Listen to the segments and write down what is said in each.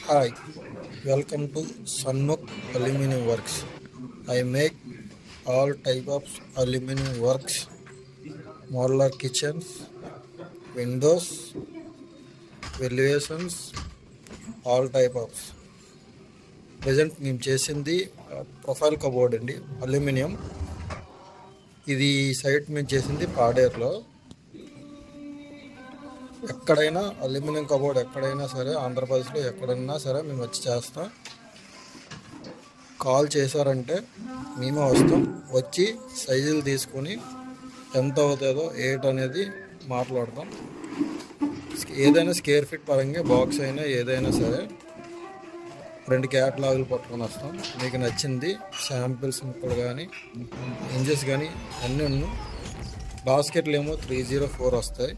Hi, welcome to Sanmukh Aluminum Works. I make all type of aluminum works, modular kitchens, windows, elevations, all type of. Present మేము చేసింది profile cupboard అండి, aluminium. ఇది site మేము చేసింది పాడేరులో. ఎక్కడైనా aluminium cupboard ఎక్కడైనా సరే, ఆంధ్రప్రదేశ్లో ఎక్కడైనా సరే మేము వచ్చి చేస్తాం. కాల్ చేశారంటే మేమే వస్తాం. వచ్చి సైజులు తీసుకొని ఎంత అవుతుందో అనేది మాట్లాడతాం. ఏదైనా స్క్వేర్ ఫీట్ పరంగా బాక్స్ అయినా ఏదైనా సరే 2 క్యాటలాగులు పట్టుకొని వస్తాం. మీకు నచ్చింది శాంపిల్స్ ముక్కలు కానీ ఇంజెస్ కానీ అన్నీ ఉన్నాయి. బాస్కెట్లు ఏమో 304 వస్తాయి.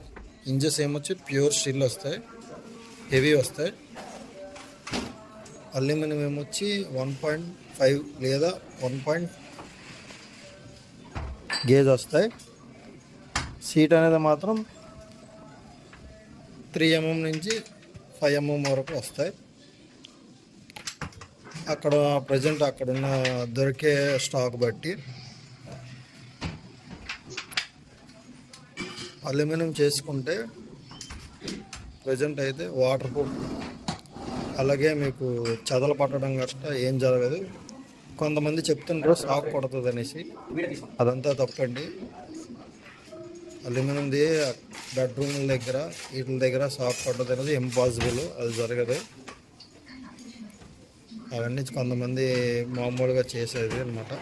ఇంజెస్ ఏమొచ్చి ప్యూర్ స్టీల్ వస్తాయి, హెవీ వస్తాయి. అల్యూమినియం ఏమొచ్చి 1.5 లేదా 1 గేజ్ వస్తాయి. సీట్ అనేది మాత్రం 3 mm నుంచి 5 mm వరకు వస్తాయి. అక్కడ ప్రజెంట్ అక్కడున్న దొరికే స్టాక్ బట్టి అల్యూమినియం చేసుకుంటే ప్రజెంట్ అయితే వాటర్ ప్రూఫ్, అలాగే మీకు చెదలు పట్టడం గట్రా ఏం జరగదు. కొంతమంది చెప్తుంటారు షాక్ కొడుతుంది అనేసి, అదంతా తప్పండి. అల్యూమినియంది బెడ్రూమ్ల దగ్గర వీటి దగ్గర షాక్ కొట్టదు అనేది ఇంపాసిబుల్, అది జరగదు. అవన్నీ కొంతమంది మామూలుగా చేసేది అనమాట.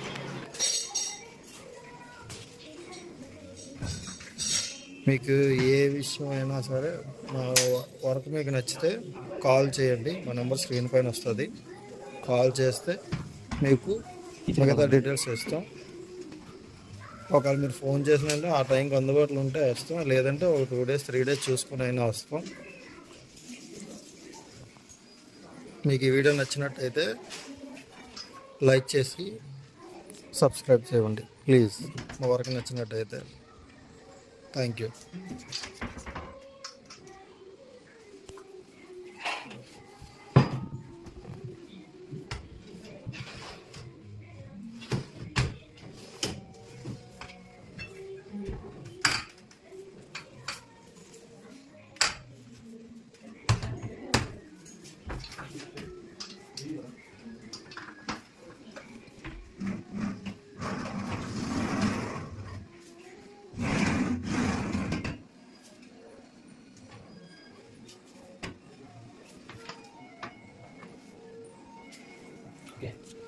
మీకు ఏ విషయం అయినా సరే మా వర్క్ మీకు నచ్చితే కాల్ చేయండి. మా నెంబర్ స్క్రీన్ పైన వస్తుంది. కాల్ చేస్తే మీకు మిగతా డీటెయిల్స్ ఇస్తాం. ఒకవేళ మీరు ఫోన్ చేసినంటే ఆ టైంకి అందుబాటులో ఉంటే వస్తాం, లేదంటే ఒక 2 days 3 days చూసుకుని అయినా వస్తాం. మీకు ఈ వీడియో నచ్చినట్టయితే లైక్ చేసి సబ్స్క్రైబ్ చేయండి ప్లీజ్. మా వర్క్ నచ్చినట్టయితే. Thank you. Okay.